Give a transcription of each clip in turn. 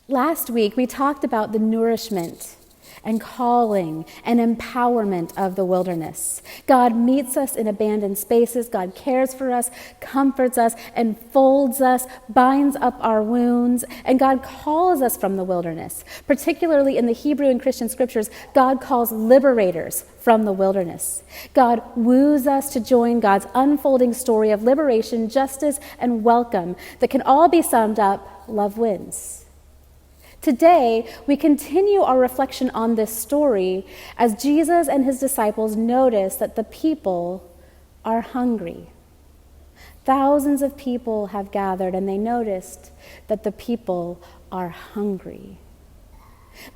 Last week, we talked about the nourishment and calling and empowerment of the wilderness. God meets us in abandoned spaces. God cares for us, comforts us, enfolds us, binds up our wounds, and God calls us from the wilderness. Particularly in the Hebrew and Christian scriptures, God calls liberators from the wilderness. God woos us to join God's unfolding story of liberation, justice, and welcome that can all be summed up: love wins. Today, we continue our reflection on this story as Jesus and his disciples notice that the people are hungry. Thousands of people have gathered, and they noticed that the people are hungry.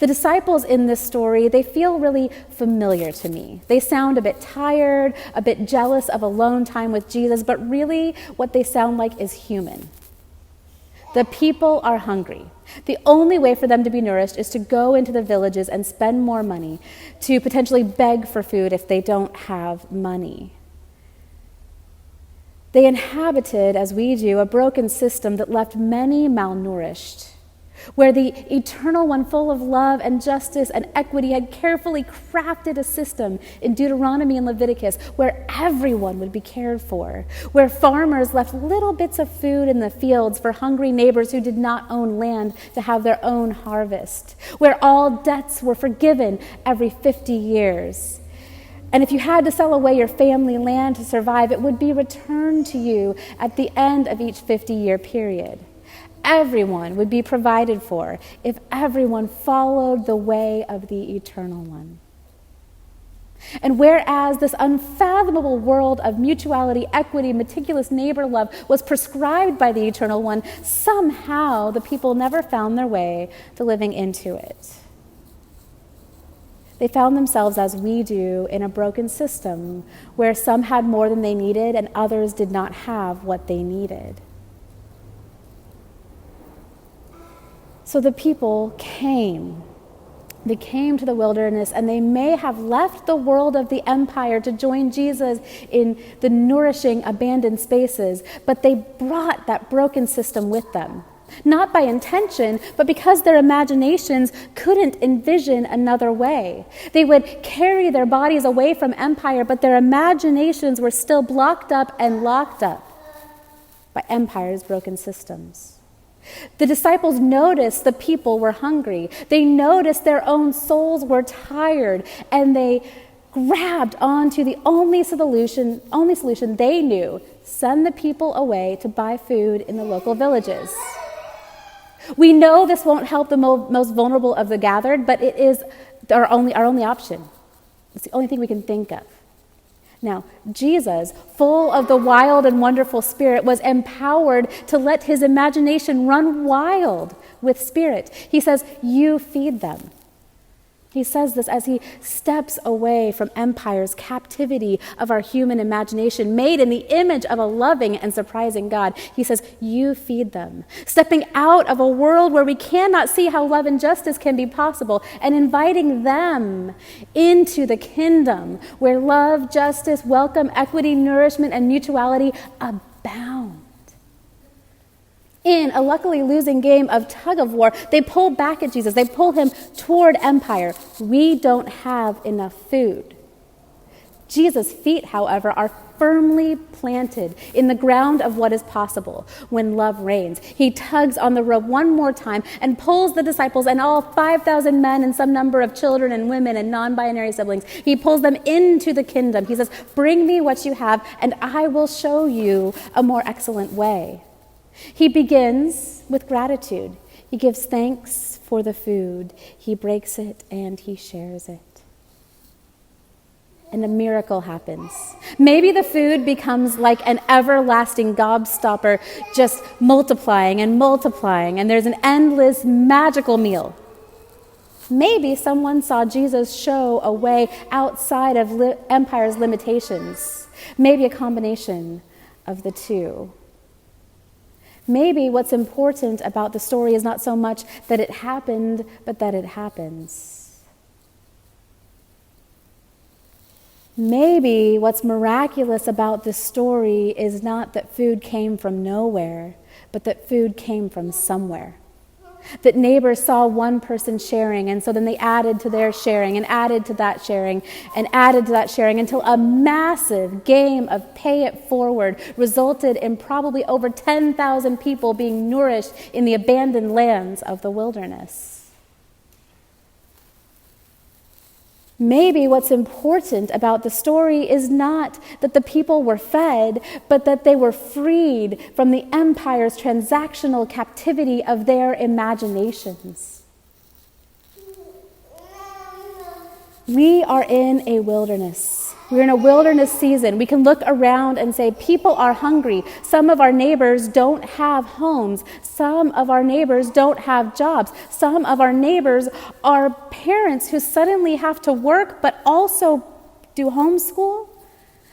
The disciples in this story, they feel really familiar to me. They sound a bit tired, a bit jealous of alone time with Jesus, but really what they sound like is human. The people are hungry. The only way for them to be nourished is to go into the villages and spend more money, to potentially beg for food if they don't have money. They inhabited, as we do, a broken system that left many malnourished, where the Eternal One, full of love and justice and equity, had carefully crafted a system in Deuteronomy and Leviticus where everyone would be cared for, where farmers left little bits of food in the fields for hungry neighbors who did not own land to have their own harvest, where all debts were forgiven every 50 years. And if you had to sell away your family land to survive, it would be returned to you at the end of each 50-year period. Everyone would be provided for if everyone followed the way of the Eternal One. And whereas this unfathomable world of mutuality, equity, meticulous neighbor love was prescribed by the Eternal One, somehow the people never found their way to living into it. They found themselves, as we do, in a broken system where some had more than they needed and others did not have what they needed. So the people came. They came to the wilderness, and they may have left the world of the empire to join Jesus in the nourishing, abandoned spaces, but they brought that broken system with them. Not by intention, but because their imaginations couldn't envision another way. They would carry their bodies away from empire, but their imaginations were still blocked up and locked up by empire's broken systems. The disciples noticed the people were hungry. They noticed their own souls were tired, and they grabbed onto the only solution they knew: send the people away to buy food in the local villages. We know this won't help the most vulnerable of the gathered, but it is our only option. It's the only thing we can think of. Now, Jesus, full of the wild and wonderful Spirit, was empowered to let his imagination run wild with Spirit. He says, "You feed them." He says this as he steps away from empire's captivity of our human imagination, made in the image of a loving and surprising God. He says, "You feed them." Stepping out of a world where we cannot see how love and justice can be possible, and inviting them into the kingdom where love, justice, welcome, equity, nourishment, and mutuality abound. In a luckily losing game of tug-of-war, they pull back at Jesus. They pull him toward empire. We don't have enough food. Jesus' feet, however, are firmly planted in the ground of what is possible when love reigns. He tugs on the rope one more time and pulls the disciples and all 5,000 men and some number of children and women and non-binary siblings. He pulls them into the kingdom. He says, "Bring me what you have, and I will show you a more excellent way." He begins with gratitude. He gives thanks for the food. He breaks it and he shares it. And a miracle happens. Maybe the food becomes like an everlasting gobstopper, just multiplying, and there's an endless magical meal. Maybe someone saw Jesus show a way outside of empire's limitations. Maybe a combination of the two. Maybe what's important about the story is not so much that it happened, but that it happens. Maybe what's miraculous about this story is not that food came from nowhere, but that food came from somewhere. That neighbors saw one person sharing, and so then they added to their sharing and added to that sharing and added to that sharing until a massive game of pay it forward resulted in probably over 10,000 people being nourished in the abandoned lands of the wilderness. Maybe what's important about the story is not that the people were fed, but that they were freed from the empire's transactional captivity of their imaginations. We are in a wilderness. We're in a wilderness season. We can look around and say, people are hungry. Some of our neighbors don't have homes. Some of our neighbors don't have jobs. Some of our neighbors are parents who suddenly have to work but also do homeschool.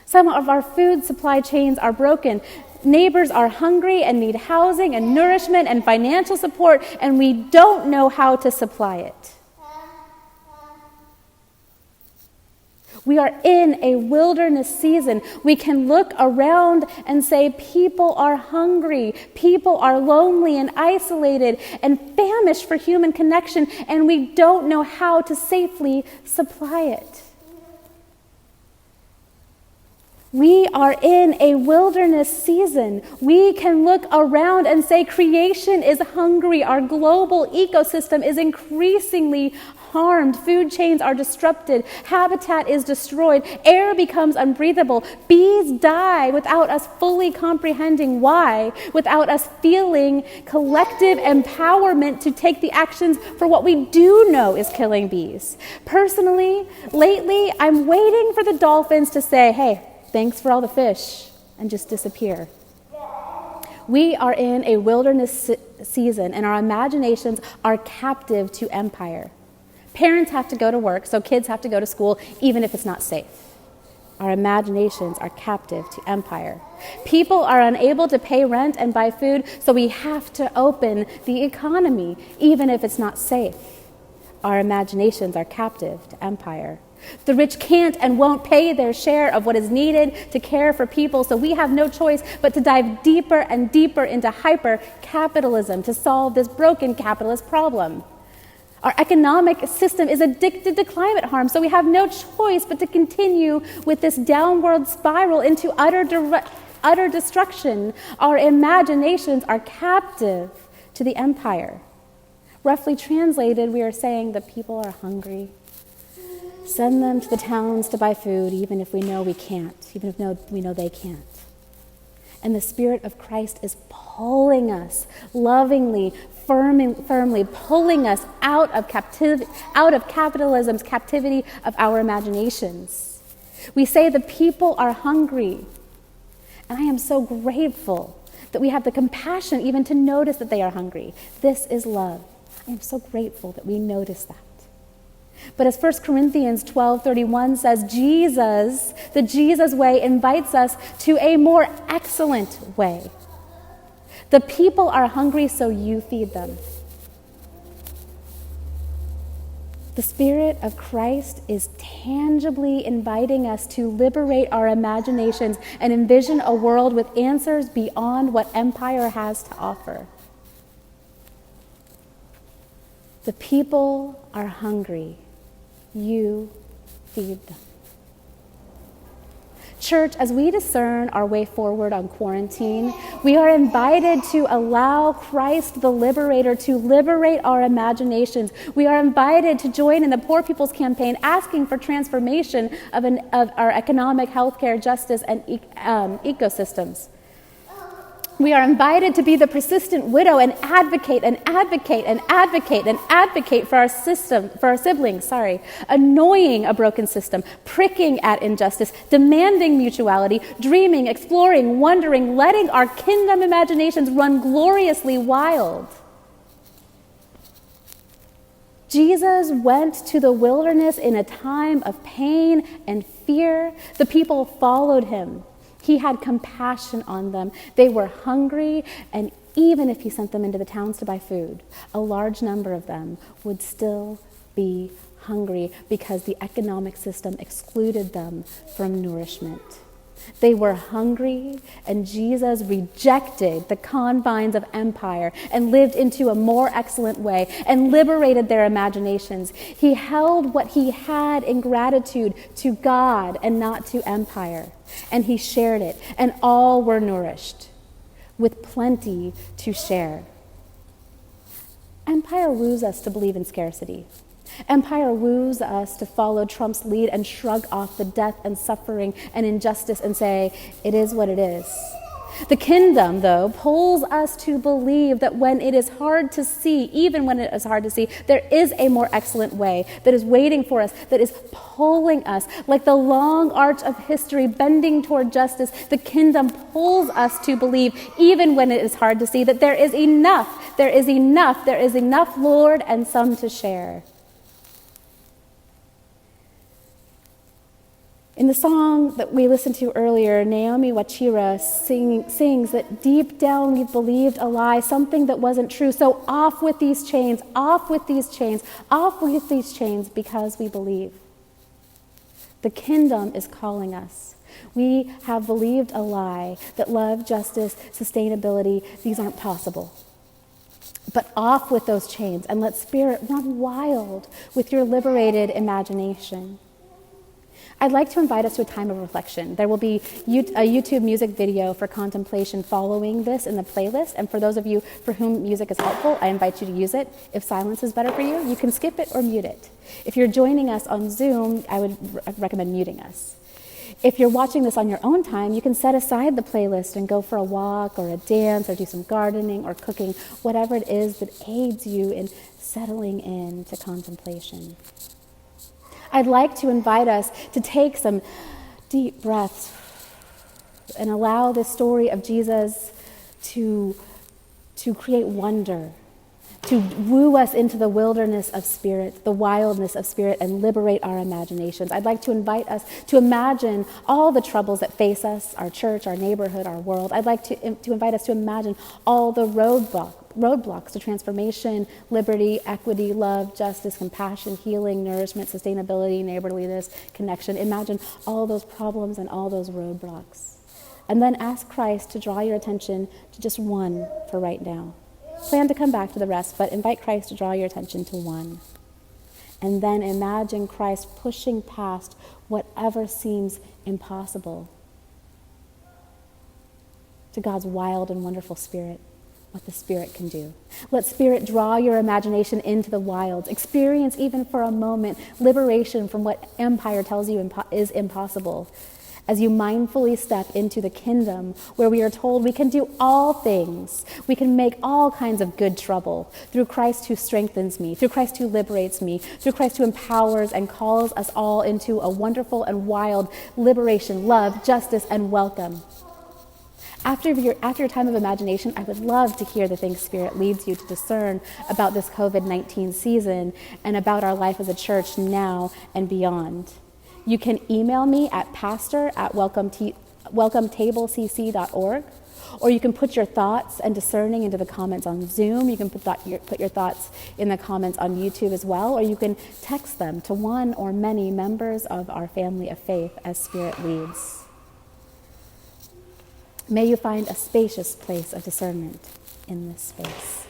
Some of our food supply chains are broken. Neighbors are hungry and need housing and nourishment and financial support, and we don't know how to supply it. We are in a wilderness season. We can look around and say people are hungry, people are lonely and isolated and famished for human connection, and we don't know how to safely supply it. We are in a wilderness season. We can look around and say creation is hungry. Our global ecosystem is increasingly harmed. Food chains are disrupted. Habitat is destroyed. Air becomes unbreathable. Bees die without us fully comprehending why, without us feeling collective empowerment to take the actions for what we do know is killing bees. Personally, lately, I'm waiting for the dolphins to say, hey, thanks for all the fish, and just disappear. We are in a wilderness season, and our imaginations are captive to empire. Parents have to go to work, so kids have to go to school, even if it's not safe. Our imaginations are captive to empire. People are unable to pay rent and buy food, so we have to open the economy, even if it's not safe. Our imaginations are captive to empire. The rich can't and won't pay their share of what is needed to care for people, so we have no choice but to dive deeper and deeper into hyper-capitalism to solve this broken capitalist problem. Our economic system is addicted to climate harm, so we have no choice but to continue with this downward spiral into utter destruction. Our imaginations are captive to the empire. Roughly translated, we are saying the people are hungry. Send them to the towns to buy food, even if we know we can't, even if we know they can't. And the Spirit of Christ is pulling us, lovingly, firmly pulling us out of capitalism's captivity of our imaginations. We say the people are hungry. And I am so grateful that we have the compassion even to notice that they are hungry. This is love. I am so grateful that we notice that. But as 1 Corinthians 12:31 says, the Jesus way invites us to a more excellent way. The people are hungry, so you feed them. The Spirit of Christ is tangibly inviting us to liberate our imaginations and envision a world with answers beyond what empire has to offer. The people are hungry. You feed them. Church, as we discern our way forward on quarantine, we are invited to allow Christ the Liberator to liberate our imaginations. We are invited to join in the Poor People's Campaign, asking for transformation of our economic, healthcare, justice, and ecosystems. We are invited to be the persistent widow and advocate for our system, for our siblings, annoying a broken system, pricking at injustice, demanding mutuality, dreaming, exploring, wondering, letting our kingdom imaginations run gloriously wild. Jesus went to the wilderness in a time of pain and fear. The people followed him. He had compassion on them. They were hungry, and even if he sent them into the towns to buy food, a large number of them would still be hungry because the economic system excluded them from nourishment. They were hungry, and Jesus rejected the confines of empire and lived into a more excellent way and liberated their imaginations. He held what he had in gratitude to God and not to empire, and he shared it, and all were nourished with plenty to share. Empire woos us to believe in scarcity. Empire woos us to follow Trump's lead and shrug off the death and suffering and injustice and say, it is what it is. The kingdom, though, pulls us to believe that when it is hard to see, even when it is hard to see, there is a more excellent way that is waiting for us, that is pulling us like the long arch of history bending toward justice. The kingdom pulls us to believe, even when it is hard to see, that there is enough, there is enough, there is enough, Lord, and some to share. In the song that we listened to earlier, Naomi Wachira sings that deep down we've believed a lie, something that wasn't true. So off with these chains, off with these chains, off with these chains, because we believe. The kingdom is calling us. We have believed a lie that love, justice, sustainability, these aren't possible. But off with those chains and let Spirit run wild with your liberated imagination. I'd like to invite us to a time of reflection. There will be a YouTube music video for contemplation following this in the playlist. And for those of you for whom music is helpful, I invite you to use it. If silence is better for you, you can skip it or mute it. If you're joining us on Zoom, I would recommend muting us. If you're watching this on your own time, you can set aside the playlist and go for a walk or a dance or do some gardening or cooking, whatever it is that aids you in settling into contemplation. I'd like to invite us to take some deep breaths and allow this story of Jesus to create wonder, to woo us into the wilderness of spirit, the wildness of spirit, and liberate our imaginations. I'd like to invite us to imagine all the troubles that face us, our church, our neighborhood, our world. I'd like to invite us to imagine all the roadblocks to transformation, liberty, equity, love, justice, compassion, healing, nourishment, sustainability, neighborliness, connection. Imagine all those problems and all those roadblocks. And then ask Christ to draw your attention to just one for right now. Plan to come back to the rest, but invite Christ to draw your attention to one. And then imagine Christ pushing past whatever seems impossible to God's wild and wonderful Spirit, what the Spirit can do. Let Spirit draw your imagination into the wilds. Experience, even for a moment, liberation from what empire tells you is impossible, as you mindfully step into the kingdom where we are told we can do all things. We can make all kinds of good trouble through Christ who strengthens me, through Christ who liberates me, through Christ who empowers and calls us all into a wonderful and wild liberation, love, justice, and welcome. After your time of imagination, I would love to hear the things Spirit leads you to discern about this COVID-19 season and about our life as a church now and beyond. You can email me at pastor@welcometablecc.org, or you can put your thoughts and discerning into the comments on Zoom. You can put your thoughts in the comments on YouTube as well, or you can text them to one or many members of our family of faith as Spirit leads. May you find a spacious place of discernment in this space.